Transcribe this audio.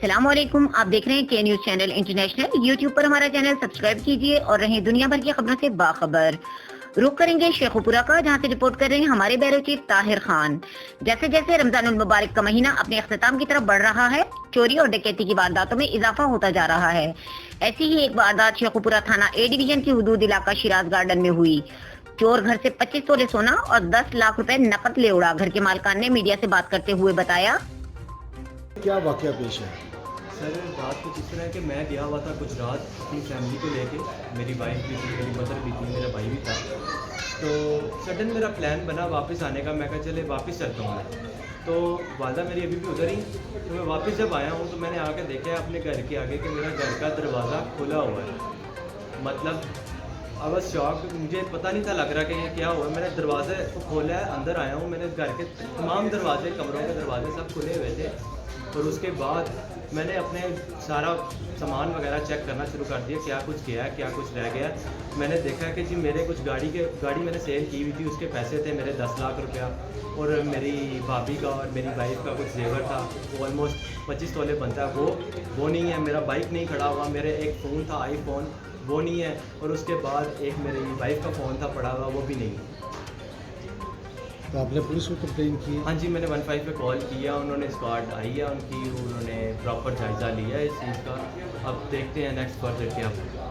अस्सलाम वालेकुम। आप देख रहे हैं के न्यूज चैनल इंटरनेशनल। यूट्यूब पर हमारा चैनल सब्सक्राइब कीजिए और रहें दुनिया भर की खबरों से बाखबर। रुक करेंगे शेखुपुरा का, जहां से रिपोर्ट कर रहे हैं हमारे ब्यूरो चीफ ताहिर खान। जैसे जैसे रमजानुल मुबारक का महीना अपने अख्ताम की तरफ बढ़ रहा है, चोरी और डकैती की वारदातों में इजाफा होता जा रहा है। ऐसी ही एक वारदात शेखुपुरा थाना ए डिवीजन की हुदूद इलाका शिराज गार्डन में हुई। चोर घर से 25 तोले सोना और 10 लाख रुपए नकद ले उड़ा। घर के मालकान ने मीडिया से बात करते हुए बताया, क्या वाकया पेश है? सर, बात कुछ इस तरह है कि मैं गया हुआ था गुजरात अपनी फैमिली को लेके। मेरी वाइफ भी थी, मेरी मदर भी थी, मेरा भाई भी था। तो सडन मेरा प्लान बना वापस आने का। मैं कहा चले वापस चलता हूँ मैं। तो वालदा मेरी अभी भी उधर ही। तो मैं वापस जब आया हूँ तो मैंने आके देखा है अपने घर के आगे कि मेरा घर का दरवाज़ा खुला हुआ है। मतलब आई वॉज शॉक्ड। मुझे पता नहीं था लग रहा कि ये क्या हुआ। मैंने दरवाज़े को खोला है, अंदर आया हूँ। मेरे घर के तमाम दरवाजे, कमरों के दरवाजे सब खुले हुए थे। और उसके बाद मैंने अपने सारा सामान वगैरह चेक करना शुरू कर दिया, क्या कुछ गया है, क्या कुछ रह गया। मैंने देखा कि जी मेरे कुछ गाड़ी मैंने सेल की हुई थी, उसके पैसे थे मेरे 10 लाख रुपया। और मेरी भाभी का और मेरी वाइफ का कुछ जेवर था, वो ऑलमोस्ट 25 तोले बनता है, वो नहीं है। मेरा बाइक नहीं खड़ा हुआ, मेरे एक फ़ोन था आईफोन, वो नहीं है। और उसके बाद एक मेरी वाइफ का फ़ोन था पड़ा हुआ, वो भी नहीं है। तो आपने पुलिस को कंप्लेन की? हाँ जी, मैंने 15 पे कॉल किया, उन्होंने स्क्वाड आई है उनकी, उन्होंने प्रॉपर जायज़ा लिया है इस चीज़ का। अब देखते हैं नेक्स्ट फर्दर क्या होगा।